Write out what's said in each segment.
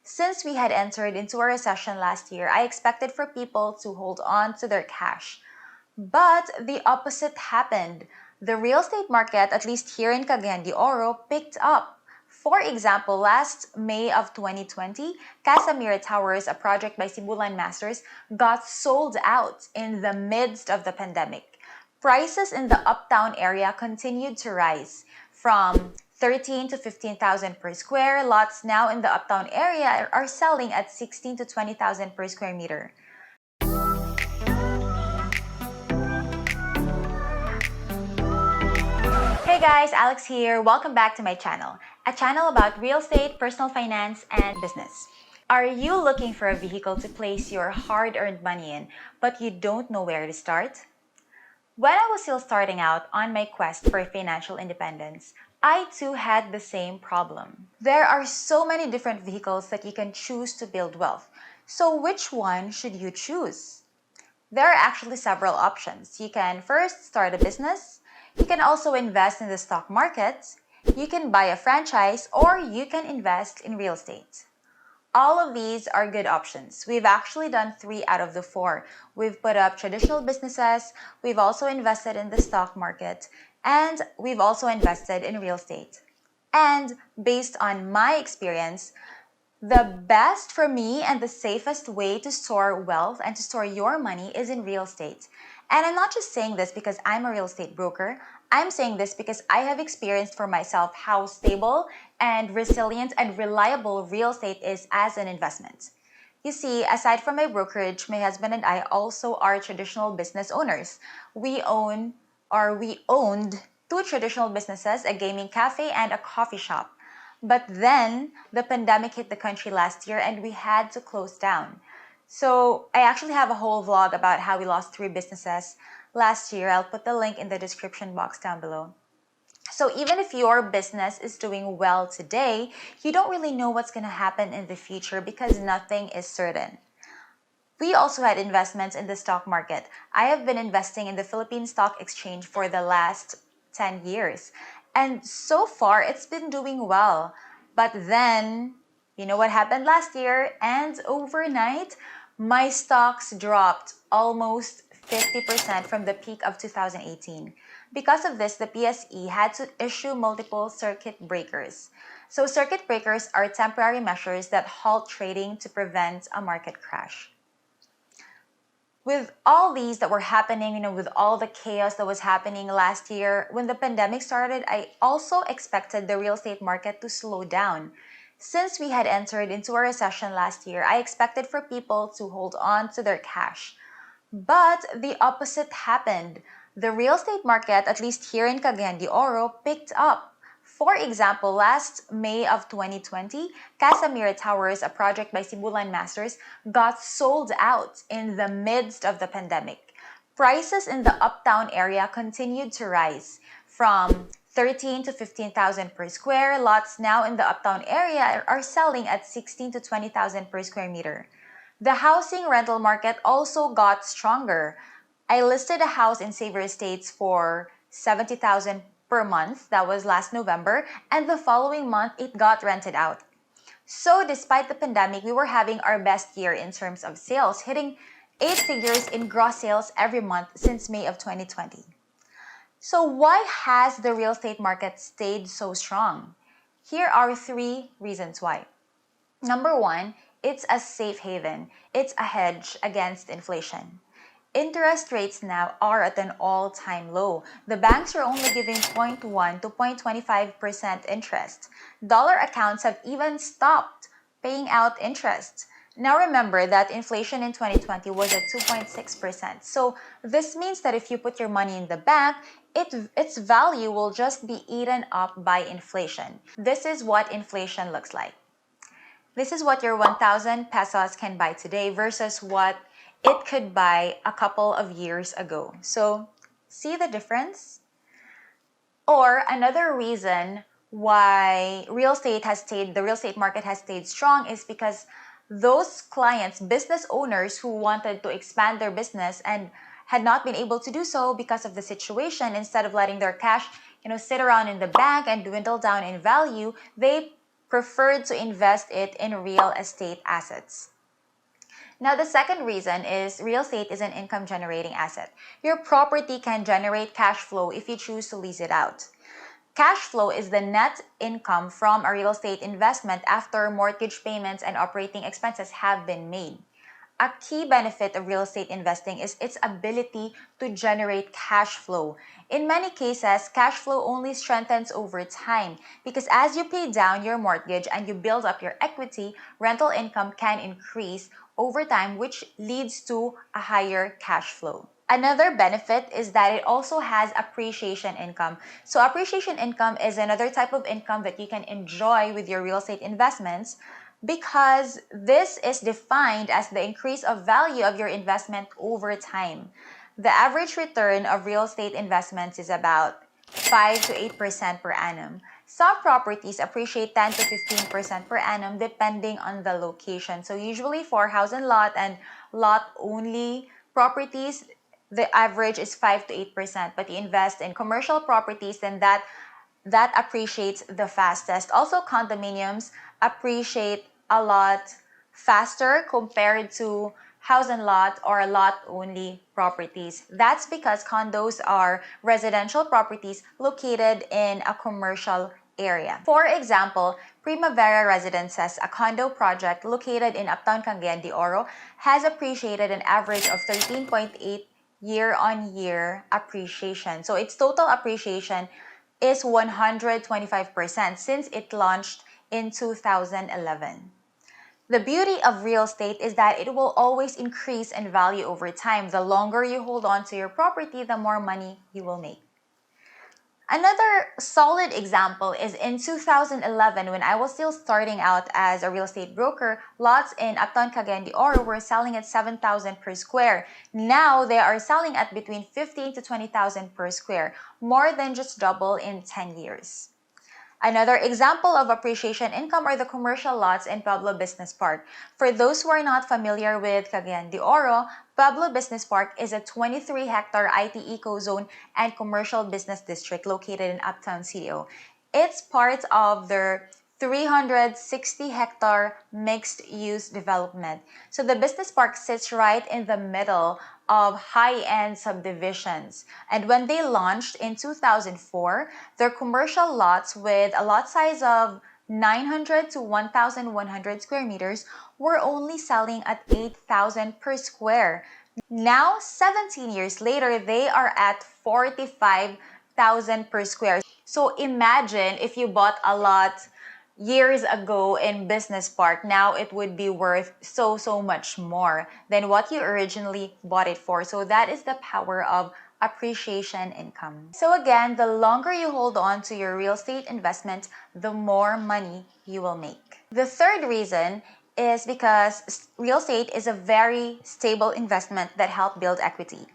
Since we had entered into a recession last year, I expected for people to hold on to their cash. But the opposite happened. The real estate market, at least here in Cagayan de Oro, picked up. For example, last May of 2020, Casamira Towers, a project by Sibulan Masters, got sold out in the midst of the pandemic. Prices in the uptown area continued to rise from 13 to 15,000 per square. Lots now in the uptown area are selling at 16 to 20,000 per square meter. Hey guys, Alex here. Welcome back to my channel, a channel about real estate, personal finance, and business. Are you looking for a vehicle to place your hard-earned money in, but you don't know where to start? When I was still starting out on my quest for financial independence, I too had the same problem. There are so many different vehicles that you can choose to build wealth. So which one should you choose? There are actually several options. You can first start a business. You can also invest in the stock market. You can buy a franchise, or you can invest in real estate. All of these are good options. We've actually done 3 out of the 4. We've put up traditional businesses, we've also invested in the stock market, and we've also invested in real estate. And based on my experience, the best for me and the safest way to store wealth and to store your money is in real estate. And I'm not just saying this because I'm a real estate broker. I'm saying this because I have experienced for myself how stable and resilient and reliable real estate is as an investment. You see, aside from my brokerage, my husband and I also are traditional business owners. We owned 2 traditional businesses, a gaming cafe and a coffee shop. But then the pandemic hit the country last year and we had to close down. So I actually have a whole vlog about how we lost 3 businesses last year. I'll put the link in the description box down below. So even if your business is doing well today, you don't really know what's going to happen in the future because nothing is certain. We also had investments in the stock market. I have been investing in the Philippine Stock Exchange for the last 10 years. And so far, it's been doing well. But then, you know what happened last year? And overnight, my stocks dropped almost 50% from the peak of 2018. Because of this, the PSE had to issue multiple circuit breakers. So circuit breakers are temporary measures that halt trading to prevent a market crash. With all these that were happening, with all the chaos that was happening last year, when the pandemic started, I also expected the real estate market to slow down. Since we had entered into a recession last year, I expected for people to hold on to their cash. But the opposite happened. The real estate market, at least here in Cagayan de Oro, picked up. For example, last May of 2020, Casamira Towers, a project by Sibulan Masters, got sold out in the midst of the pandemic. Prices in the uptown area continued to rise from 13 to 15,000 per square. Lots now in the uptown area are selling at 16 to 20,000 per square meter. The housing rental market also got stronger. I listed a house in Xavier Estates for 70,000 per month. That was last November, and the following month it got rented out. So despite the pandemic, we were having our best year in terms of sales, hitting 8 figures in gross sales every month since May of 2020. So why has the real estate market stayed so strong? Here are 3 reasons why. Number 1, it's a safe haven. It's a hedge against inflation. Interest rates now are at an all-time low. The banks are only giving 0.1 to 0.25% interest. Dollar accounts have even stopped paying out interest. Now remember that inflation in 2020 was at 2.6%. So this means that if you put your money in the bank, its value will just be eaten up by inflation. This is what inflation looks like. This is what your 1,000 pesos can buy today versus what it could buy a couple of years ago. So, see the difference? Or another reason why the real estate market has stayed strong is because those clients, business owners who wanted to expand their business and had not been able to do so because of the situation, instead of letting their cash, sit around in the bank and dwindle down in value, they preferred to invest it in real estate assets. Now, the second reason is real estate is an income generating asset. Your property can generate cash flow if you choose to lease it out. Cash flow is the net income from a real estate investment after mortgage payments and operating expenses have been made. A key benefit of real estate investing is its ability to generate cash flow. In many cases, cash flow only strengthens over time because as you pay down your mortgage and you build up your equity, rental income can increase over time, which leads to a higher cash flow. Another benefit is that it also has appreciation income. So appreciation income is another type of income that you can enjoy with your real estate investments because this is defined as the increase of value of your investment over time. The average return of real estate investments is about 5 to 8% per annum. Some properties appreciate 10 to 15% per annum depending on the location. So usually for house and lot only properties, the average is 5 to 8%, but you invest in commercial properties, then that appreciates the fastest. Also, condominiums appreciate a lot faster compared to house and lot or lot only properties. That's because condos are residential properties located in a commercial area. For example, Primavera Residences, a condo project located in Uptown Cagayan de Oro, has appreciated an average of 13.8 year-on-year appreciation. So its total appreciation is 125% since it launched in 2011. The beauty of real estate is that it will always increase in value over time. The longer you hold on to your property, the more money you will make. Another solid example is in 2011 when I was still starting out as a real estate broker, lots in Uptown Cagayan de Oro were selling at 7,000 per square. Now they are selling at between 15 to 20,000 per square, more than just double in 10 years. Another example of appreciation income are the commercial lots in Pueblo Business Park. For those who are not familiar with Cagayan de Oro, Pueblo Business Park is a 23-hectare IT eco-zone and commercial business district located in Uptown CDO. It's part of their 360-hectare mixed-use development. So the business park sits right in the middle of high-end subdivisions. And when they launched in 2004, their commercial lots with a lot size of 900 to 1,100 square meters were only selling at 8,000 per square. Now, 17 years later, they are at 45,000 per square. So imagine if you bought a lot years ago in Business Park, now it would be worth so much more than what you originally bought it for. So that is the power of appreciation income. So again, the longer you hold on to your real estate investment, the more money you will make. The third reason is because real estate is a very stable investment that helps build equity.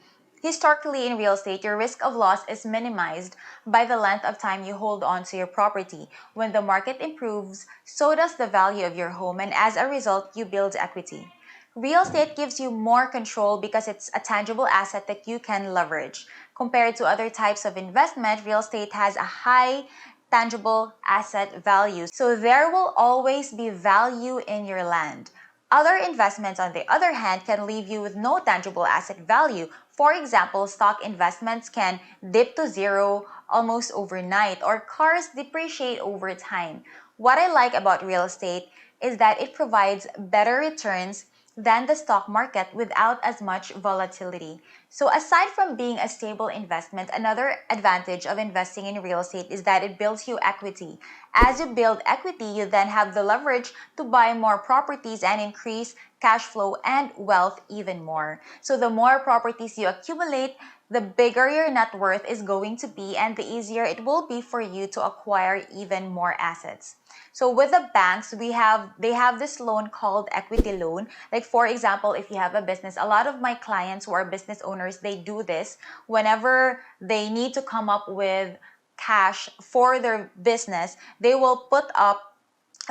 Historically, in real estate, your risk of loss is minimized by the length of time you hold on to your property. When the market improves, so does the value of your home, and as a result, you build equity. Real estate gives you more control because it's a tangible asset that you can leverage. Compared to other types of investment, real estate has a high tangible asset value. So there will always be value in your land. Other investments, on the other hand, can leave you with no tangible asset value. For example, stock investments can dip to zero almost overnight, or cars depreciate over time. What I like about real estate is that it provides better returns than the stock market without as much volatility. So aside from being a stable investment, another advantage of investing in real estate is that it builds you equity. As you build equity, you then have the leverage to buy more properties and increase cash flow and wealth even more. So the more properties you accumulate, the bigger your net worth is going to be and the easier it will be for you to acquire even more assets. So with the banks, they have this loan called equity loan. Like for example, if you have a business, a lot of my clients who are business owners, they do this whenever they need to come up with cash for their business, they will put up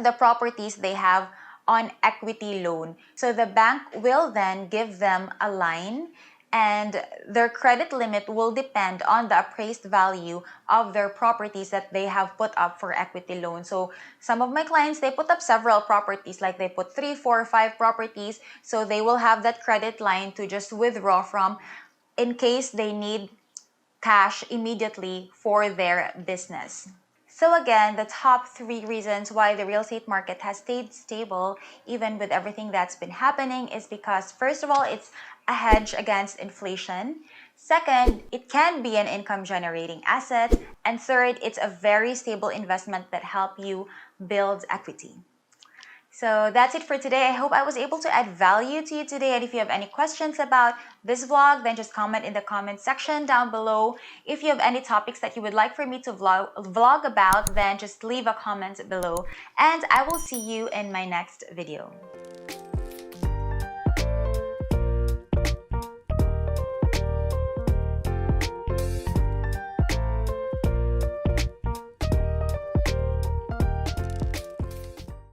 the properties they have on equity loan. So the bank will then give them a line and their credit limit will depend on the appraised value of their properties that they have put up for equity loan. So some of my clients, they put up several properties, like they put 3, 4, 5 properties, so they will have that credit line to just withdraw from in case they need cash immediately for their business. So again, the top 3 reasons why the real estate market has stayed stable even with everything that's been happening is because, first of all, it's a hedge against inflation. Second, it can be an income generating asset. And third, it's a very stable investment that help you build equity. So that's it for today. I hope I was able to add value to you today. And if you have any questions about this vlog, then just comment in the comment section down below. If you have any topics that you would like for me to vlog about, then just leave a comment below. And I will see you in my next video.